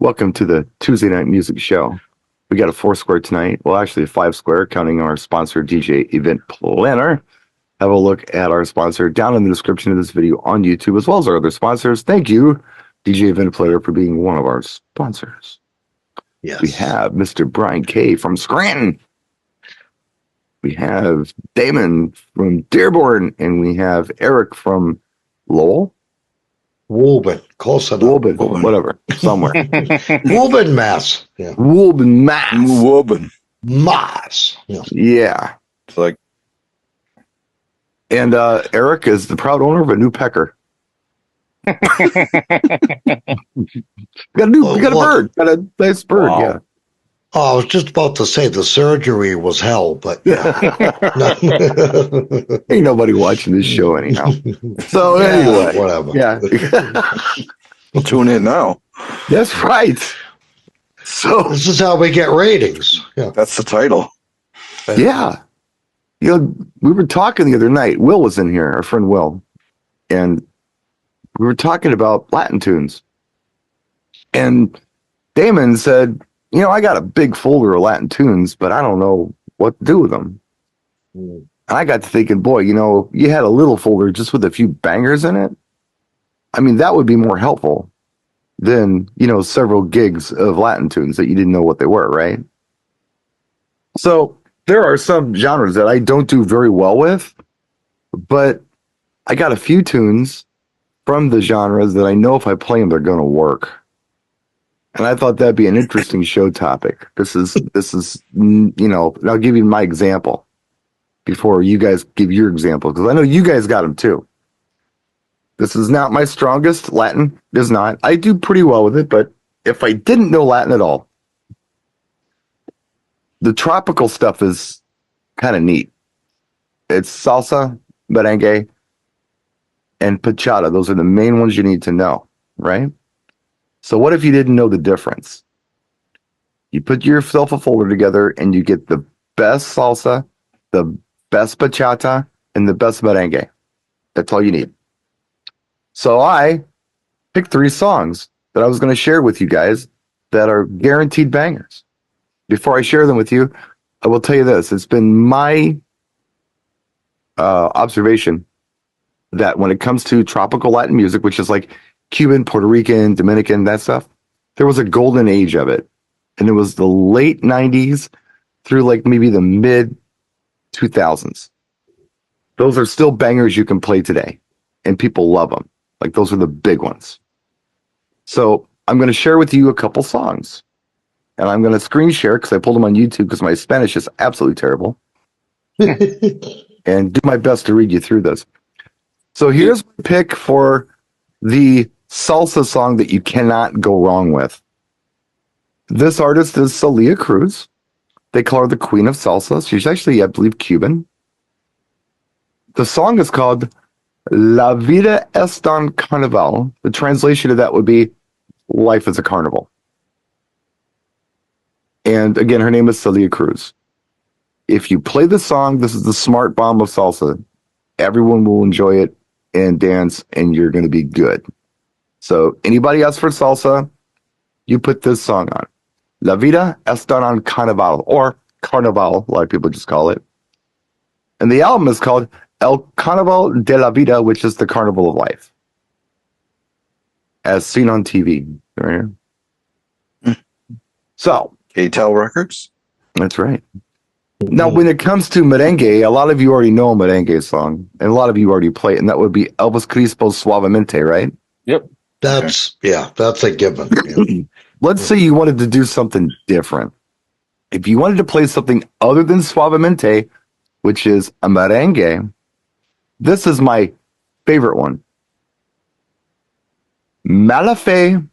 Welcome to the Tuesday Night Music Show. We got a 4-square tonight. Well, actually a 5-square, counting our sponsor, DJ Event Planner. Have a look at our sponsor down in the description of this video on YouTube, as well as our other sponsors. Thank you, DJ Event Planner, for being one of our sponsors. Yes. We have Mr. Brian K. from Scranton. We have Damon from Dearborn, and we have Eric from Lowell. Woolben, close enough. Woolben, whatever, somewhere. Woolben, Mass. Yeah. Woolben, Mass. Woolben. Mass. Yeah. Yeah. It's like, And Eric is the proud owner of a new pecker. We got a bird. Got a nice bird, wow. yeah. Oh, I was just about to say the surgery was hell, but yeah. Ain't nobody watching this show anyhow. So anyway, whatever. yeah. We'll tune in now. That's right. So This is how we get ratings. Yeah. That's the title. yeah. You know, we were talking the other night. Will was in here, our friend Will, and we were talking about Latin tunes. And Damon said, you know, I got a big folder of Latin tunes, but I don't know what to do with them. And I got to thinking, boy, you know, you had a little folder just with a few bangers in it. I mean, that would be more helpful than, you know, several gigs of Latin tunes that you didn't know what they were, right? So there are some genres that I don't do very well with, but I got a few tunes from the genres that I know if I play them, they're going to work. And I thought that'd be an interesting show topic. This is, you know, and I'll give you my example before you guys give your example, because I know you guys got them too. This is not my strongest. Latin is not. I do pretty well with it, but if I didn't know Latin at all, the tropical stuff is kind of neat. It's salsa, merengue, and bachata. Those are the main ones you need to know, right? So what if you didn't know the difference? You put yourself a folder together and you get the best salsa, the best bachata, and the best merengue. That's all you need. So I picked 3 songs that I was going to share with you guys that are guaranteed bangers. Before I share them with you, I will tell you this. It's been my observation that when it comes to tropical Latin music, which is like Cuban, Puerto Rican, Dominican, that stuff, there was a golden age of it. And it was the late 90s through like maybe the mid 2000s. Those are still bangers you can play today. And people love them. Like those are the big ones. So I'm going to share with you a couple songs. And I'm going to screen share because I pulled them on YouTube because my Spanish is absolutely terrible. And do my best to read you through this. So here's my pick for the salsa song that you cannot go wrong with. This artist is Celia Cruz. They call her the Queen of Salsa. She's actually, I believe, Cuban. The song is called La Vida es un Carnaval. The translation of that would be Life is a Carnival. And again, her name is Celia Cruz. If you play the song, this is the smart bomb of salsa. Everyone will enjoy it and dance, and you're going to be good. So anybody else for salsa, you put this song on. La Vida es un Carnaval, or Carnaval, a lot of people just call it. And the album is called El Carnaval de la Vida, which is the Carnival of Life, as seen on TV. Right here. So, KTEL Records? that's right. Now, when it comes to merengue, a lot of you already know a merengue song, and a lot of you already play it, and that would be Elvis Crespo's Suavemente, right? Yep. That's a given. Yeah. Let's say you wanted to do something different. If you wanted to play something other than Suavemente, which is a merengue, this is my favorite one. Malafe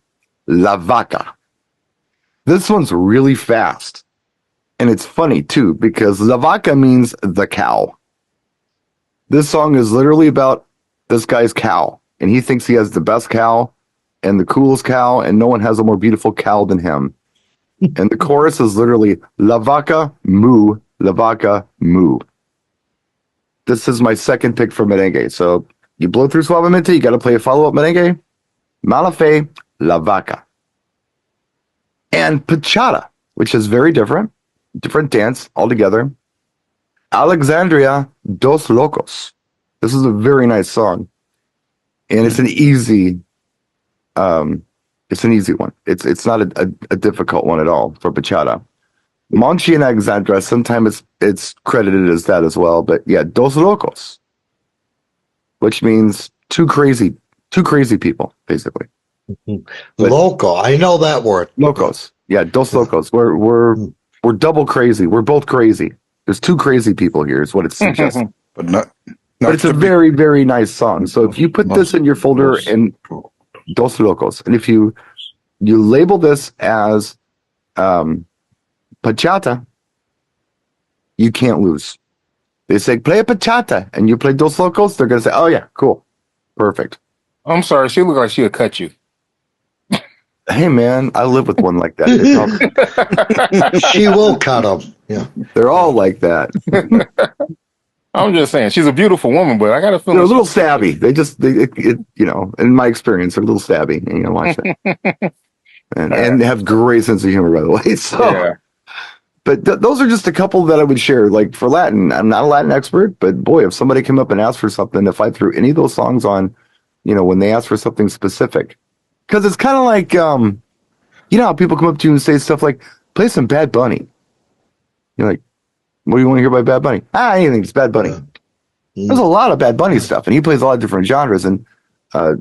la Vaca. This one's really fast. And it's funny, too, because La Vaca means the cow. This song is literally about this guy's cow. And he thinks he has the best cow and the coolest cow, and no one has a more beautiful cow than him. And the chorus is literally La Vaca moo, La Vaca moo. This is my second pick for merengue. So you blow through Suavemente, you got to play a follow-up merengue. Malafe la Vaca. And bachata, which is very different dance altogether. Alexandria Dos Locos. This is a very nice song, and it's an easy one. It's not a difficult one at all for bachata. Monchi and Alexandra, sometimes it's credited as that as well, but yeah, Dos Locos, which means two crazy people, basically. Loco, I know that word. Locos, yeah, Dos Locos. We're double crazy. We're both crazy. There's two crazy people here, is what it suggests. But But it's a very, very nice song. So if you put this in your folder in Dos Locos, and if you label this as bachata, you can't lose. They say play a bachata, and you play Dos Locos, they're gonna say, "Oh yeah, cool, perfect." I'm sorry, she looked like she'll cut you. Hey man, I live with one like that. She will cut them. Yeah, They're all like that. I'm just saying, she's a beautiful woman, but I got a feeling They're a little stabby. In my experience, they're a little stabby. And you watch that, and have great sense of humor, by the way. So, Yeah. but those are just a couple that I would share. Like for Latin, I'm not a Latin expert, but boy, if somebody came up and asked for something, if I threw any of those songs on, when they ask for something specific, because it's kind of like, how people come up to you and say stuff like, "Play some Bad Bunny." You're like, "What do you want to hear by Bad Bunny?" Anything. It's Bad Bunny. There's a lot of Bad Bunny stuff, and he plays a lot of different genres, and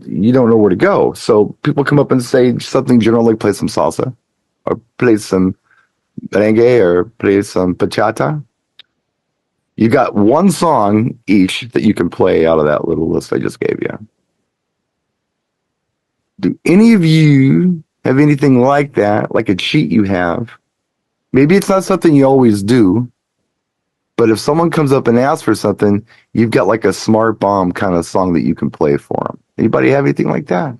you don't know where to go. So people come up and say something general like play some salsa, or play some merengue, or play some bachata. You got one song each that you can play out of that little list I just gave you. Do any of you have anything like that, like a cheat you have? Maybe it's not something you always do, but if someone comes up and asks for something, you've got like a smart bomb kind of song that you can play for them. Anybody have anything like that?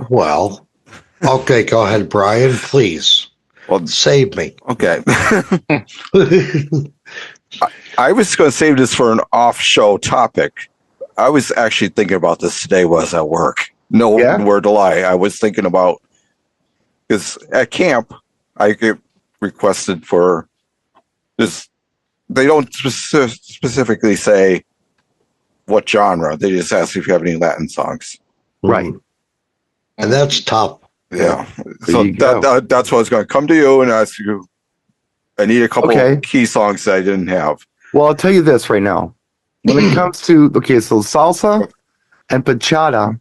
well, okay, go ahead, Brian, please. Well, Save me. okay. I was going to save this for an off-show topic. I was actually thinking about this today while I was at work. No word to lie. I was thinking about, because at camp, I get requested for this. They don't specifically say what genre. They just ask if you have any Latin songs. Right. And that's tough. Yeah. So that's why I was going to come to you and ask you. I need a couple of key songs that I didn't have. Well, I'll tell you this right now. When it comes to, so salsa and bachata,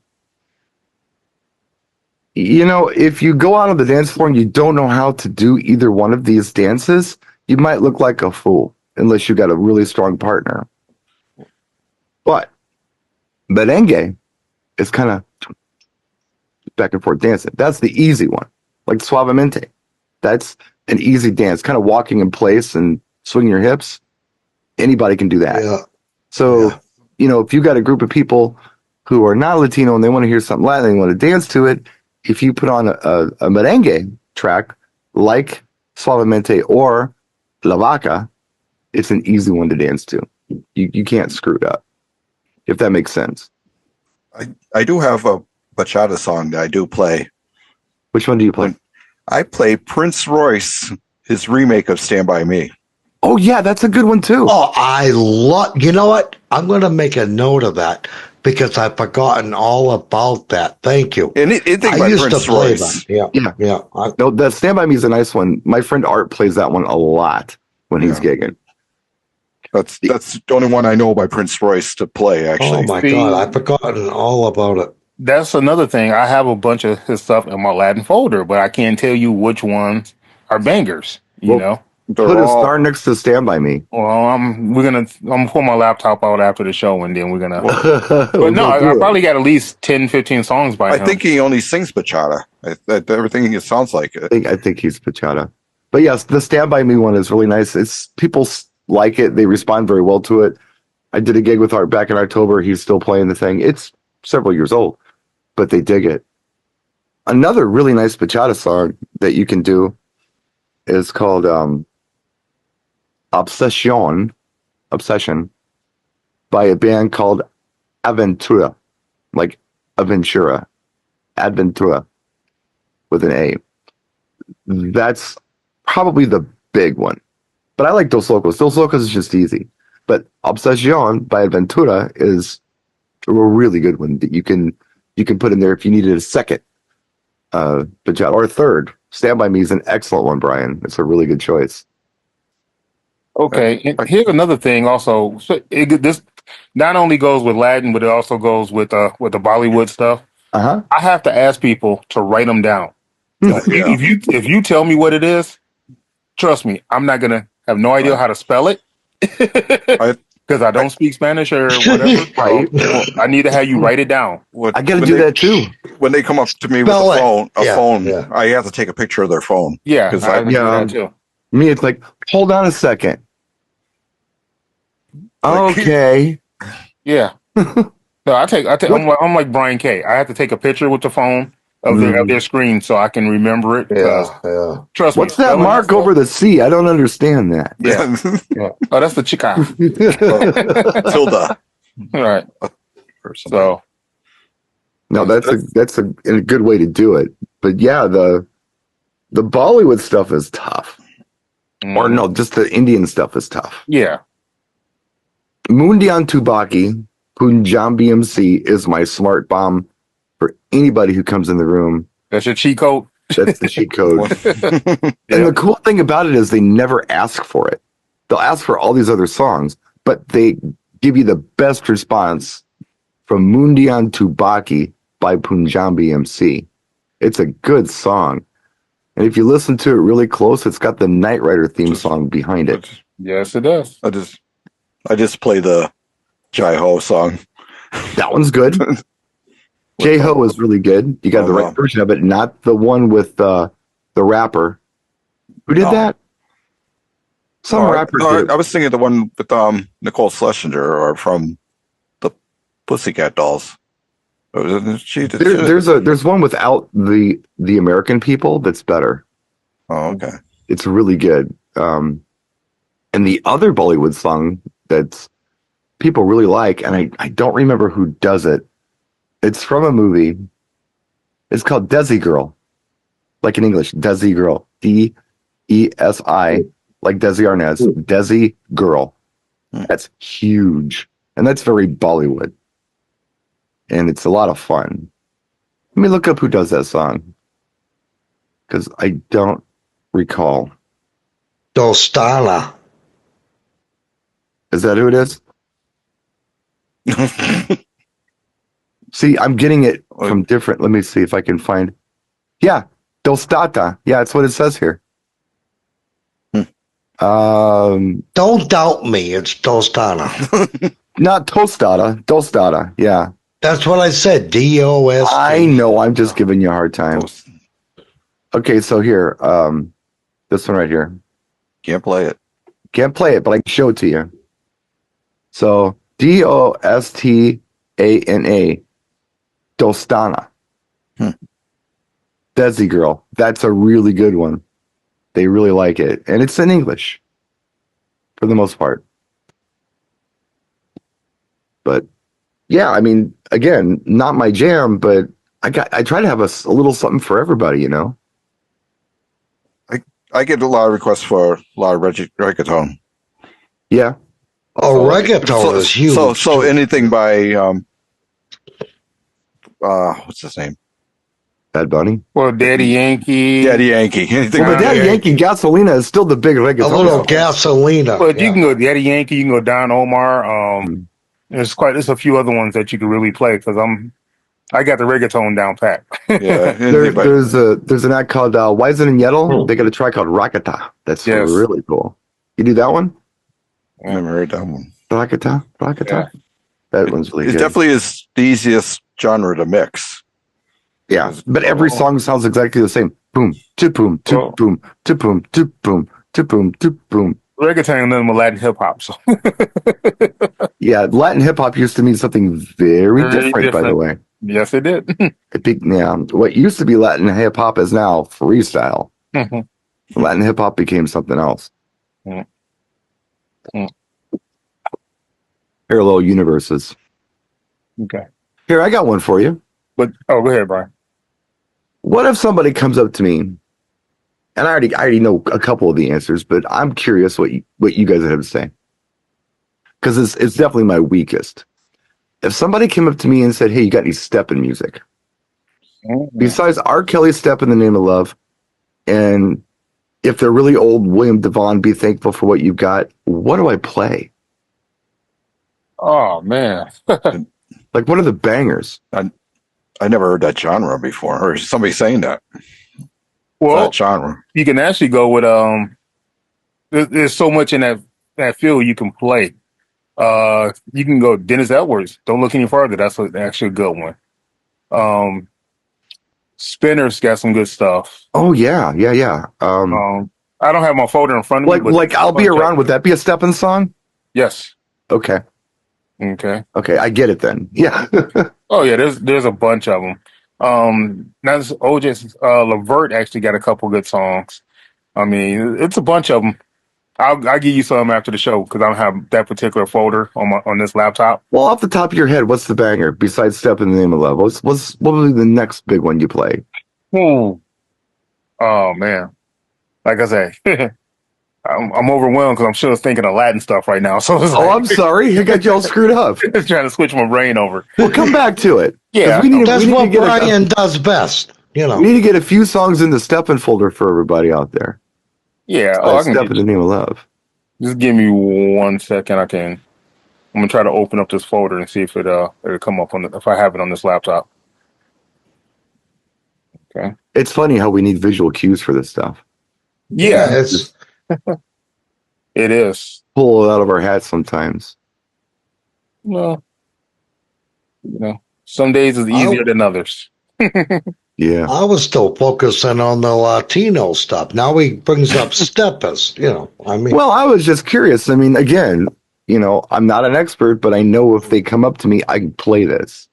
if you go out on the dance floor and you don't know how to do either one of these dances, you might look like a fool unless you got a really strong partner. But merengue is kind of back and forth dancing. That's the easy one, like suavemente. That's an easy dance, kind of walking in place and swinging your hips. Anybody can do that. Yeah. So, if you got a group of people who are not Latino and they want to hear something Latin, they want to dance to it, if you put on a merengue track like Suavemente or La Vaca, it's an easy one to dance to. You can't screw it up, if that makes sense. I do have a bachata song that I do play. Which one do you play? I play Prince Royce, his remake of Stand By Me. Oh, yeah, that's a good one, too. Oh, I love, you know what? I'm going to make a note of that because I've forgotten all about that. Thank you. And think I used Prince to play Royce. that. Yeah. No, that Stand By Me is a nice one. My friend Art plays that one a lot when he's gigging. That's the only one I know by Prince Royce to play, actually. Oh, my God. I've forgotten all about it. That's another thing. I have a bunch of his stuff in my Latin folder, but I can't tell you which ones are bangers, you know? Put a star next to Stand By Me. Well, I'm gonna pull my laptop out after the show, and then we're gonna. But no, I probably got at least 10, 15 songs by him. I think he only sings bachata. Everything it sounds like it. I think he's bachata. But yes, the Stand By Me one is really nice. It's people like it. They respond very well to it. I did a gig with Art back in October. He's still playing the thing. It's several years old, but they dig it. Another really nice bachata song that you can do is called Obsession by a band called Aventura, like Aventura. with an A. That's probably the big one. But I like Dos Locos. Dos Locos is just easy. But Obsession by Aventura is a really good one that you can put in there if you needed a second bachata or a third. Stand By Me is an excellent one, Brian. It's a really good choice. Okay, and here's another thing. Also, so this not only goes with Latin, but it also goes with the Bollywood stuff. Uh-huh. I have to ask people to write them down. If you tell me what it is, trust me, I'm not gonna have no idea how to spell it because I don't speak Spanish or whatever. Right. So I need to have you write it down. I got to do that too. When they come up to me Spell with it. a phone, Yeah. I have to take a picture of their phone. Yeah, because I do that too. Me, it's like, hold on a second. Okay. Yeah. So I'm like Brian K. I have to take a picture with the phone of their screen so I can remember it. Yeah. Trust me. What's that mark over the C? I don't understand that. Yeah. Yeah. Oh, that's the chica. Tilda. All right. So. No, that's a good way to do it. But yeah, the Bollywood stuff is tough. Or no, just the Indian stuff is tough. Yeah. Mundian Tubaki, Punjabi MC is my smart bomb for anybody who comes in the room. That's your cheat code? That's the cheat code. And the cool thing about it is they never ask for it. They'll ask for all these other songs, but they give you the best response from Mundian Tubaki by Punjabi MC. It's a good song. And if you listen to it really close, it's got the Knight Rider theme song behind it. Yes, it does. I just play the Jai Ho song. That one's good. Jai Ho is really good. You got the right version of it, not the one with the rapper. Who did that? Some rapper did. I was thinking the one with Nicole Schlesinger or from the Pussycat Dolls. There's one without the American people that's better. Oh, okay. It's really good. And the other Bollywood song that's people really like, and I don't remember who does it. It's from a movie. It's called Desi Girl, like in English, Desi Girl, Desi, like Desi Arnaz, Desi Girl. That's huge, and that's very Bollywood. And it's a lot of fun. Let me look up who does that song, because I don't recall. Dostana. Is that who it is? See, I'm getting it from different. Let me see if I can find. Yeah, Dostata. Yeah, that's what it says here. Don't doubt me. It's Dostana. Not Tostata. Dostata. Yeah. That's what I said. DOS. I know. I'm just giving you a hard time. Okay, so here, this one right here. Can't play it. Can't play it, but I can show it to you. So Dostana, Dostana. Desi Girl. That's a really good one. They really like it, and it's in English for the most part. But yeah, I mean, again, not my jam, but I try to have a little something for everybody, you know. I get a lot of requests for a lot of reggaeton. Yeah. Oh, reggaeton is huge. So anything by what's his name? Bad Bunny. Well, Daddy Yankee. Anything. Well, but Daddy Yankee, Gasolina is still the big reggaeton. A little Gasolina. But you can go Daddy Yankee. You can go Don Omar. There's a few other ones that you could really play because I got the reggaeton down pat. Yeah. There's an act called Wizen and Yettle. They got a track called Rakata. That's really cool. You do that one? I never heard that one. Rakata. Yeah. That one's really good. It definitely is the easiest genre to mix. Yeah, but every song sounds exactly the same. Boom, to boom, to boom, to boom, to boom, to boom, to boom. Reggaeton and then Latin hip hop. So. Yeah, Latin hip hop used to mean something very different, by the way. Yes, it did. What used to be Latin hip hop is now freestyle. Latin hip hop became something else. Parallel universes. Okay. Here, I got one for you. But go ahead, Brian. What if somebody comes up to me, and I already know a couple of the answers, but I'm curious what you guys have to say, because it's definitely my weakest. If somebody came up to me and said, "Hey, you got any stepping music besides R. Kelly's "Step in the Name of Love," and if they're really old, William Devon, "Be Thankful for What You've Got," what do I play? Oh man. Like, what are the bangers? I never heard that genre before, or somebody saying that. Well, that genre. You can actually go with there's so much in that field you can play. You can go Dennis Edwards. Don't look any further. That's actually a good one. Spinner's got some good stuff. Oh yeah. I don't have my folder in front of me. But Like I'll Be Around. Would that be a stepping song? Yes. Okay. I get it then. Yeah. Oh yeah, there's a bunch of them. Now this OJ Levert actually got a couple good songs. I mean, it's a bunch of them. I'll give you some after the show because I don't have that particular folder on this laptop. Well, off the top of your head, what's the banger besides "Step in the Name of Love"? What will be the next big one you play? Oh man, like I say, I'm overwhelmed because I'm still thinking of Latin stuff right now. So I'm sorry, I got you all screwed up. Just trying to switch my brain over. We'll come back to it. Yeah, that's what Brian does best. You know, we need to get a few songs in the stepping folder for everybody out there. Yeah, I can "Step in the Name of Love." Just give me 1 second. I'm gonna try to open up this folder and see if it'll come up if I have it on this laptop. Okay. It's funny how we need visual cues for this stuff. Yeah, it's it is. Pull it out of our hats sometimes. Well, some days is easier than others. Yeah, I was still focusing on the Latino stuff. Now he brings up steppers. I mean, well, I was just curious. I mean, again, I'm not an expert, but I know if they come up to me, I can play this.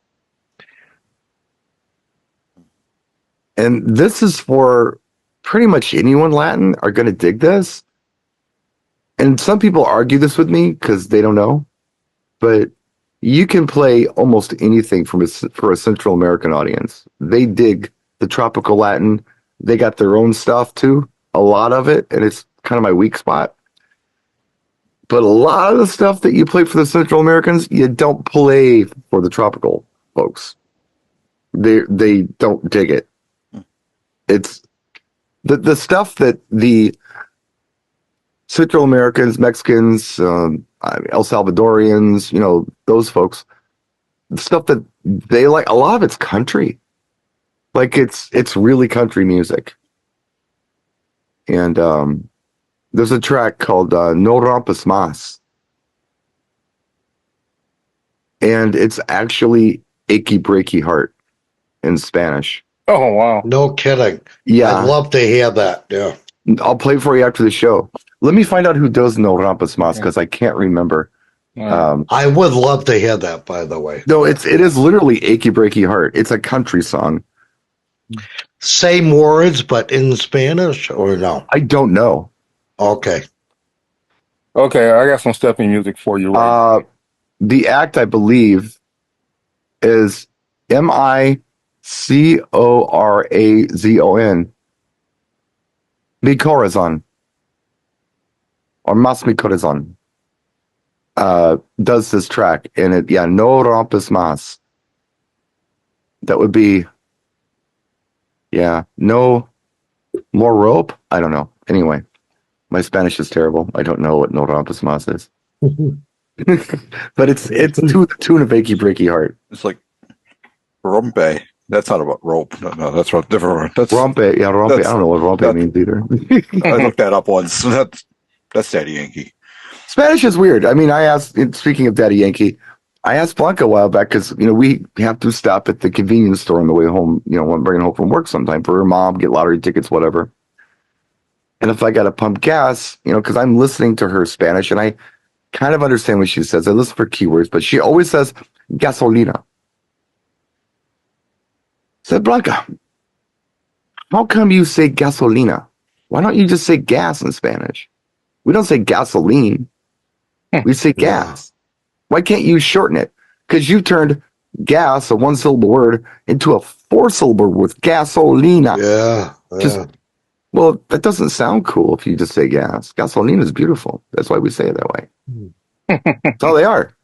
And this is for pretty much anyone Latin are going to dig this. And some people argue this with me because they don't know, but you can play almost anything for a Central American audience. They dig the tropical Latin. They got their own stuff too, a lot of it, and it's kind of my weak spot. But a lot of the stuff that you play for the Central Americans, you don't play for the tropical folks. They don't dig it. It's the stuff that the Central Americans, Mexicans, El Salvadorians, those folks, the stuff that they like, a lot of it's country. Like it's really country music. And there's a track called No Rompas Más. And it's actually Achy Breaky Heart in Spanish. Oh, wow. No kidding. Yeah. I'd love to hear that. Yeah. I'll play for you after the show. Let me find out who does No Rompas Más because I can't remember. I would love to hear that, by the way. No, it is literally Achy Breaky Heart. It's a country song. Same words, but in Spanish or no? I don't know. Okay. Okay, I got some stepping music for you. The act, I believe, is Micorazon. Mi Corazon. Or Mas Mi Corazon. Does this track. And it, No Rompas Más. That would be, no more rope? I don't know. Anyway, my Spanish is terrible. I don't know what No Rompas Más is. But it's to the tune of Achy Breaky Heart. It's like rompe. That's not about rope. No, that's different. That's rompe. Yeah, rompe. I don't know what rompe means either. I looked that up once. That's Daddy Yankee. Spanish is weird. I mean, speaking of Daddy Yankee, I asked Blanca a while back because we have to stop at the convenience store on the way home. When I'm bringing home from work sometime for her mom, get lottery tickets, whatever. And if I got to pump gas, because I'm listening to her Spanish and I kind of understand what she says. I listen for keywords, but she always says gasolina. I said, Blanca, how come you say gasolina? Why don't you just say gas in Spanish? We don't say gasoline. We say gas. Why can't you shorten it? Because you turned gas, a one-syllable word, into a four-syllable word with gasolina. Yeah. Well, that doesn't sound cool if you just say gas. Gasolina is beautiful. That's why we say it that way. That's all they are.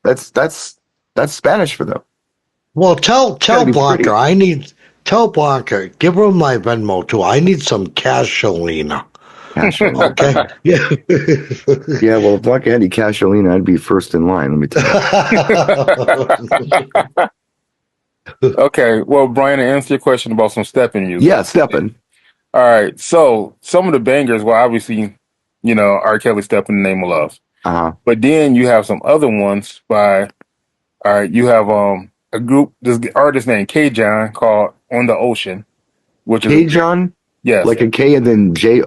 That's Spanish for them. Well, tell Blanca, tell Blanca, give her my Venmo too. I need some casholina. Okay. Yeah. Yeah, well, if Blanca had any casholina, I'd be first in line, let me tell you. Okay, well, Brian, to answer your question about some stepping music. Yeah, stepping. All right, so some of the bangers, well, obviously, R. Kelly, Step in the Name of Love. Uh-huh. But then you have some other ones by, all right, you have a group, this artist named K-John called On the Ocean, which is K-John? Yes. Like a K and then John?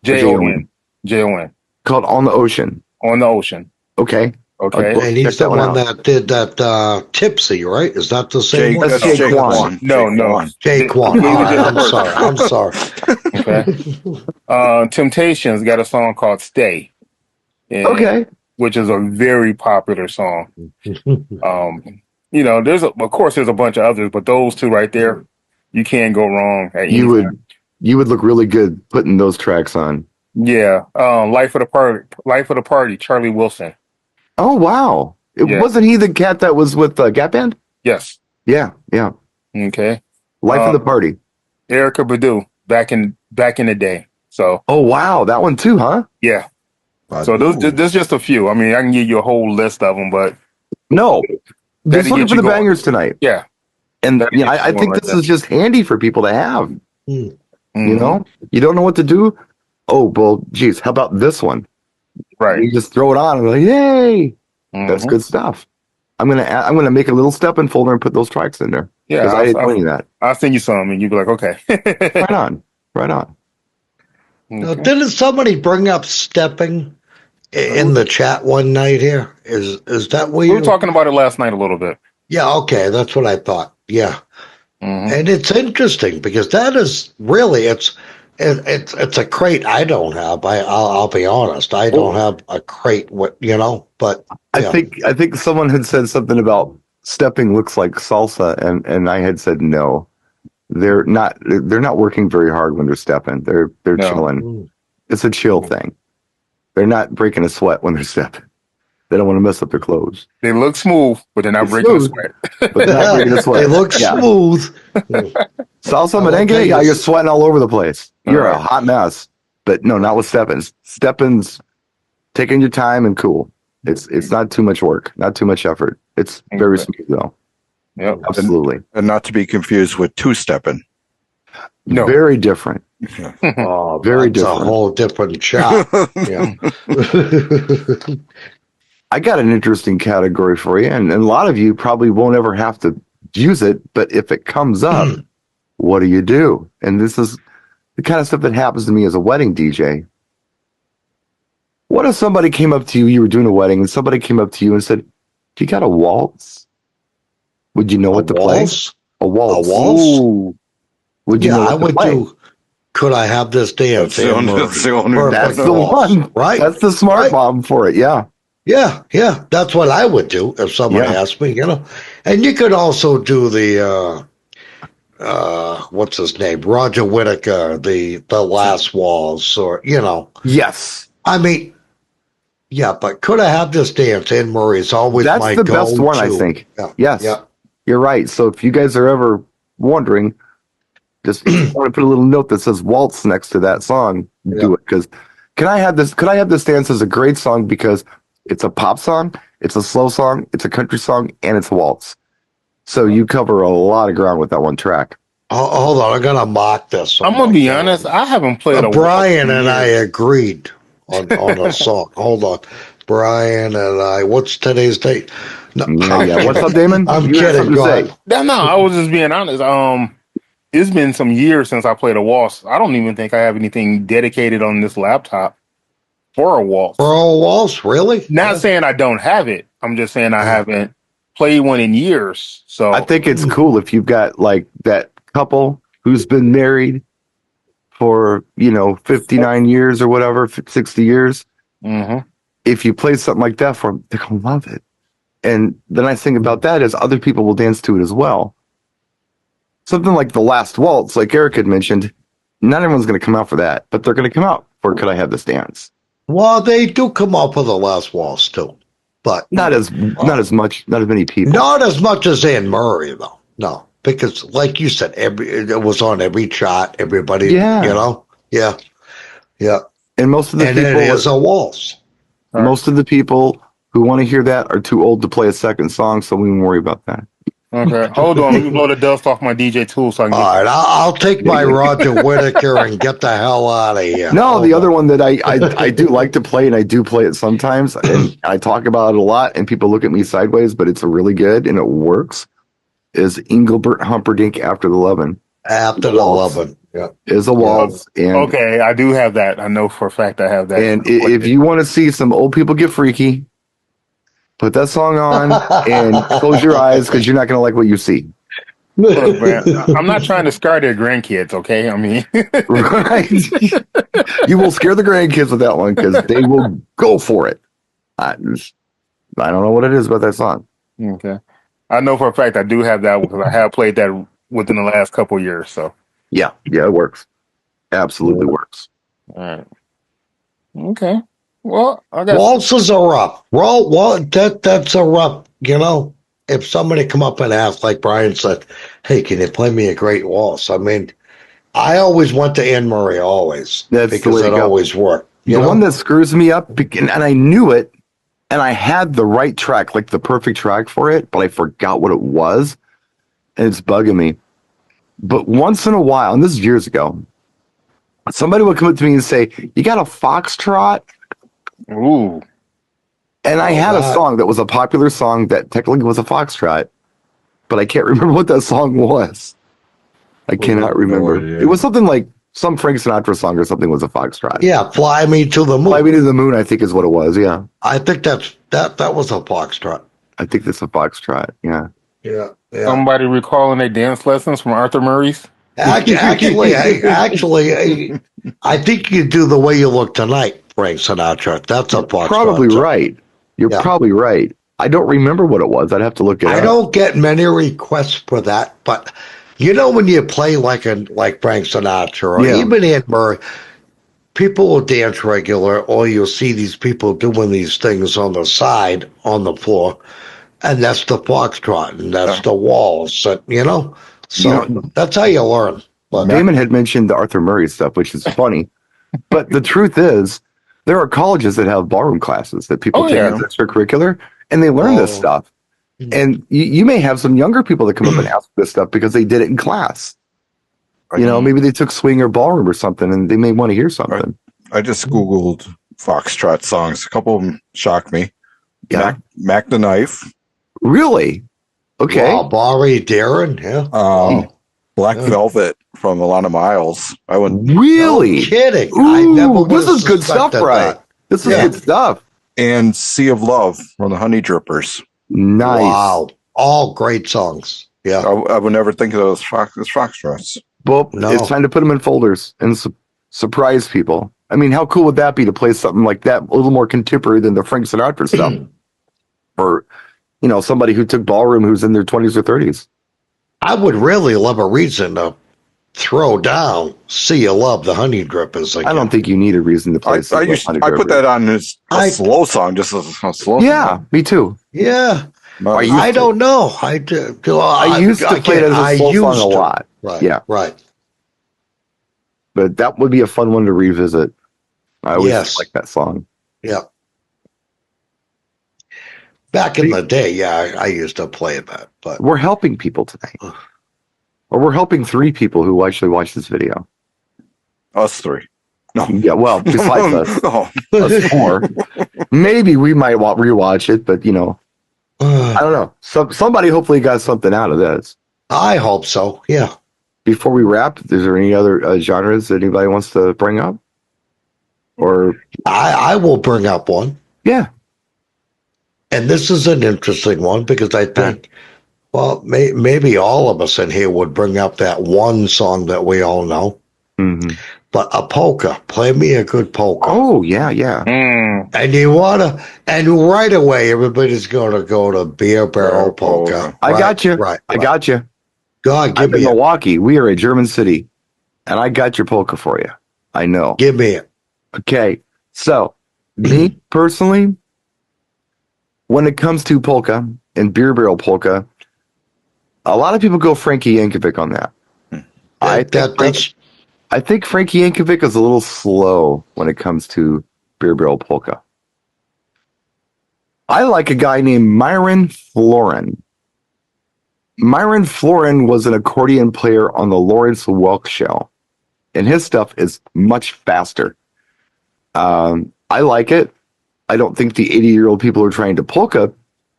Jon. Jon. Called On the Ocean. On the Ocean. Okay. Okay. And he's the one that did that Tipsy, right? Is that the same one? That's Jake Wan. No. Jake Wan. I'm sorry. Okay. Temptations got a song called Stay. Okay. Which is a very popular song. There's a bunch of others, but those two right there, you can't go wrong. You would look really good putting those tracks on. Yeah. Life of the Party, Charlie Wilson. Oh wow! Wasn't he the cat that was with Gap Band? Yes. Yeah. Okay. Life of the Party. Erykah Badu back in the day. So. Oh wow, that one too, huh? Yeah. So there's just a few. I mean, I can give you a whole list of them, but no, just looking for the bangers tonight. Yeah. And I think this is just handy for people to have. Mm-hmm. You know, you don't know what to do. Oh well, geez, how about this one? Right. You just throw it on and be like, yay! That's good stuff. I'm gonna make a little step-in folder and put those tracks in there. Yeah, because I didn't know any of that. I'll send you some, and you'll be like, okay. Right on. Okay. Now, didn't somebody bring up stepping in the chat one night here? Is that where we were talking about it last night a little bit? Yeah. Okay, that's what I thought. Yeah. And it's interesting because that is really it's a crate I don't have. I'll be honest. I don't have a crate with, but yeah. I think someone had said something about stepping looks like salsa, and I had said no. They're not working very hard when they're stepping. They're chilling. It's a chill thing. They're not breaking a sweat when they're stepping. They don't want to mess up their clothes. They look smooth, but they're not breaking a sweat. But they're not breaking a sweat. They look smooth. Salsa merengue, yeah, you're sweating all over the place. You're a hot mess. But no, not with steppins. Steppins, taking your time and cool. It's not too much work, not too much effort. It's very smooth though. Yep, absolutely. And not to be confused with two-stepping. No, very different. Oh, very different. A whole different shot. Yeah. I got an interesting category for you, and a lot of you probably won't ever have to use it, but if it comes up, what do you do? And this is the kind of stuff that happens to me as a wedding DJ. What if somebody came up to you, you were doing a wedding, and somebody came up to you and said, "Do you got a waltz?" Would you know what to play? A waltz. A waltz? Ooh. Would you know what I would play? do. Could I have this dance? That's the one, right? That's the smart bomb for it. Yeah. Yeah. That's what I would do if someone asked me, And you could also do the what's his name? Roger Whittaker, the Last Waltz, or Yes. I mean, yeah, but could I have this dance? Anne Murray's always that's my the go-to. best one, I think. Yeah. Yes. Yeah. You're right. So if you guys are ever wondering, just want to put a little note that says waltz next to that song. Do it, because could I have this dance as a great song because it's a pop song, it's a slow song, it's a country song, and it's a waltz. So you cover a lot of ground with that one track. Oh, hold on, I'm gonna mock this. I'm gonna be honest. I haven't played a Brian and I agreed on a song. Hold on, Brian and I. What's today's date? No, what's up, Damon? I'm kidding. No, I was just being honest. It's been some years since I played a waltz. I don't even think I have anything dedicated on this laptop for a waltz. For a waltz, really? Not saying I don't have it. I'm just saying I haven't played one in years. So I think it's cool if you've got like that couple who's been married for 59 years or whatever, 60 years. Mm-hmm. If you play something like that for them, they're gonna love it. And the nice thing about that is other people will dance to it as well. Something like the last waltz, like Eric had mentioned, not everyone's going to come out for that, but they're going to come out for Could I Have This Dance? Well, they do come out for the last waltz too, but not as many people. Not as much as Anne Murray, though. No, because like you said, it was on every chart. Everybody, yeah. And most of the people, it is a waltz. Most of the people who want to hear that are too old to play a second song, so we won't worry about that. Okay, hold on. Let me blow the dust off my DJ tool so I can All right, I'll take my Roger Whittaker and get the hell out of here. No, the other one that I do like to play, and I do play it sometimes, and I talk about it a lot, and people look at me sideways, but it's really good, and it works, is Engelbert Humperdinck After the Lovin'. After the Lovin', yeah. Is a waltz. And, okay, I do have that. I know for a fact I have that. And if you want to see some old people get freaky, put that song on and close your eyes because you're not going to like what you see. Look, man, I'm not trying to scare their grandkids, okay? I mean, right? You will scare the grandkids with that one because they will go for it. I don't know what it is about that song. Okay, I know for a fact I do have that because I have played that within the last couple of years. So yeah, it works. Absolutely works. All right. Okay. Well, I guess waltzes are rough. That's a rough. If somebody come up and ask, like Brian said, "Hey, can you play me a great waltz?" I mean, I always went to Anne Murray always because it always worked. The one that screws me up, and I knew it, and I had the right track, like the perfect track for it, but I forgot what it was, and it's bugging me. But once in a while, and this is years ago, somebody would come up to me and say, "You got a foxtrot?" Ooh. And I had a song that was a popular song that technically was a foxtrot, but I can't remember what that song was. I cannot remember. It was something like some Frank Sinatra song or something was a foxtrot. Yeah, Fly Me to the Moon. Fly Me to the Moon, I think is what it was, yeah. I think that was a foxtrot. I think that's a foxtrot, yeah. Yeah. Somebody recalling their dance lessons from Arthur Murray's? Actually, I think you do The Way You Look Tonight, Frank Sinatra. That's a foxtrot. Probably right. You're probably right. I don't remember what it was. I'd have to look it up. I don't get many requests for that, but when you play like Frank Sinatra or even Anne Murray, people will dance regular, or you'll see these people doing these things on the side on the floor, and that's the foxtrot, and that's the waltz, So that's how you learn. But Damon had mentioned the Arthur Murray stuff, which is funny, but the truth is, there are colleges that have ballroom classes that people take as extracurricular, and they learn this stuff. And you may have some younger people that come up and ask this stuff because they did it in class. Maybe they took swing or ballroom or something, and they may want to hear something. I just Googled foxtrot songs. A couple of them shocked me. Yeah. Mac the Knife. Really? Okay. Wow, Barry Darren, yeah. Black Velvet from Alana Miles. I wouldn't. Really? No kidding. Ooh, this is good stuff, Brian. This is good stuff. And Sea of Love from the Honey Drippers. Nice. Wow. All great songs. Yeah. I would never think of those as foxtrots. Well, it's time to put them in folders and surprise people. I mean, how cool would that be to play something like that, a little more contemporary than the Frank Sinatra stuff? Or, somebody who took ballroom who's in their 20s or 30s. I would really love a reason to throw down "See You Love" the Honey Drippers again. I don't think you need a reason to play. I put that on as a slow song, just as a slow song. Yeah, me too. Yeah. I don't know. I used to play it as a slow song a lot. Right. Yeah. Right. But that would be a fun one to revisit. I always like that song. Yeah. Back in the day, I used to play that. But we're helping people tonight. Or we're helping 3 people who actually watch this video. Us 3. No. Yeah, well, besides us. Us 4. Maybe we might rewatch it, but, I don't know. Somebody hopefully got something out of this. I hope so, yeah. Before we wrap, is there any other genres that anybody wants to bring up? Or I will bring up one. Yeah. And this is an interesting one because I think, maybe all of us in here would bring up that one song that we all know. Mm-hmm. but a polka. Play me a good polka. Oh, yeah. And and right away, everybody's going to go to Beer Barrel Polka. I got you. Right. I got you. God, give I'm in me it. Milwaukee. We are a German city, and I got your polka for you. I know. Give me it. Okay. So, me personally, when it comes to polka and Beer Barrel Polka, a lot of people go Frankie Yankovic on that. I think Frankie Yankovic is a little slow when it comes to Beer Barrel Polka. I like a guy named Myron Floren. Myron Floren was an accordion player on the Lawrence Welk show, and his stuff is much faster. I like it. I don't think the 80-year-old people who are trying to polka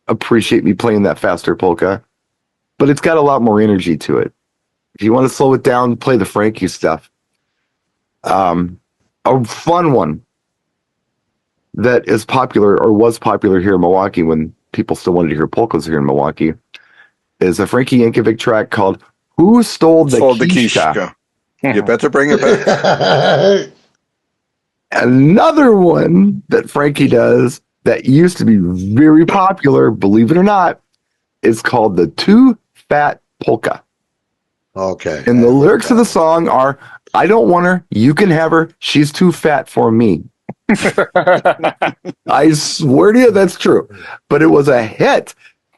appreciate me playing that faster polka, but it's got a lot more energy to it. If you want to slow it down, play the Frankie stuff. A fun one that is popular or was popular here in Milwaukee when people still wanted to hear polkas here in Milwaukee is a Frankie Yankovic track called Who Stole the Kishka? You better bring it back. Another one that Frankie does that used to be very popular, believe it or not, is called the Too Fat Polka. Okay. And the lyrics of the song are, I don't want her, you can have her, she's too fat for me. I swear to you, that's true. But it was a hit.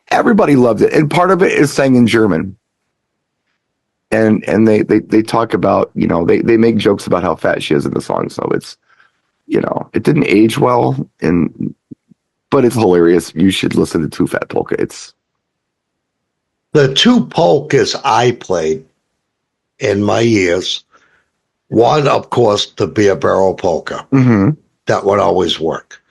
Everybody loved it. And part of it is sang in German. And they talk about, they make jokes about how fat she is in the song. So it's, it didn't age well, but it's hilarious. You should listen to Too Fat Polka. It's the two polkas I played in my years. One, of course, the Beer Barrel Polka. Mm-hmm. That would always work.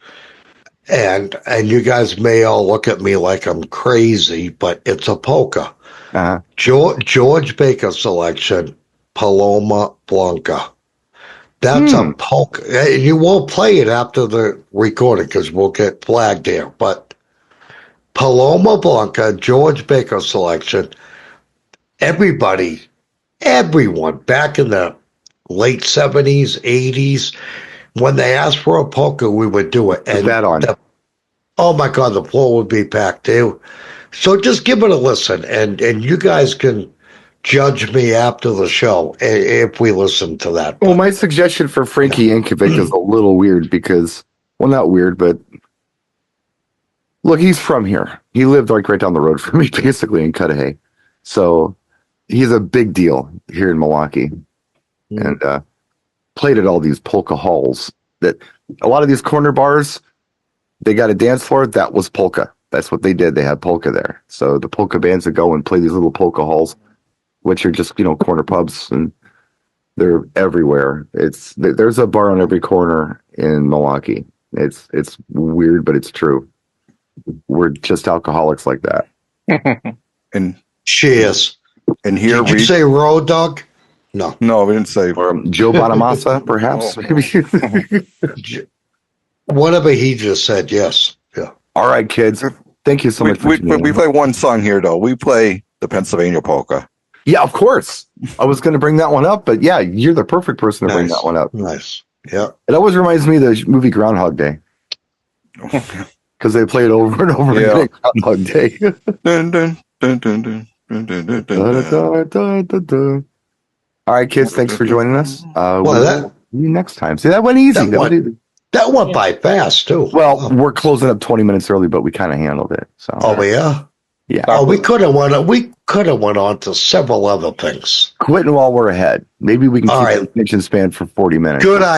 And you guys may all look at me like I'm crazy, but it's a polka. Uh-huh. George Baker selection, Paloma Blanca. That's a polka. You won't play it after the recording because we'll get flagged here. But Paloma Blanca, George Baker selection, everyone back in the late 70s, 80s, when they asked for a polka, we would do it. And that on. Oh my God, the floor would be packed too. So just give it a listen, and you guys can judge me after the show if we listen to that. Well, my suggestion for Frankie Yankovic is a little weird because, well, not weird, but look, he's from here. He lived like right down the road from me, basically in Cudahy. So he's a big deal here in Milwaukee, and played at all these polka halls. That a lot of these corner bars, they got a dance floor that was polka. That's what they did. They had polka there. So the polka bands would go and play these little polka halls, which are just, corner pubs, and they're everywhere. There's a bar on every corner in Milwaukee. It's weird, but it's true. We're just alcoholics like that. And cheers. And here did you say Road Dog? No, we didn't say. Or Joe Bonamassa, perhaps. Whatever he just said, yes. Yeah. All right, kids. Thank you so much. We play one song here, though. We play the Pennsylvania polka. Yeah, of course. I was going to bring that one up, but yeah, you're the perfect person to bring that one up. Nice. Yeah. It always reminds me of the movie Groundhog Day. Because they play it over and over again. Groundhog Day. Dun, dun, dun, dun, dun, dun, dun, dun, dun, dun, dun, dun. All right, kids, thanks for joining us. We'll see you next time. See, that went easy. That went by fast, too. Well, we're closing up 20 minutes early, but we kind of handled it. So. Oh, yeah? Yeah. Oh, we could have went on to several other things. Quitting while we're ahead. Maybe we can keep the attention span for 40 minutes. Good idea.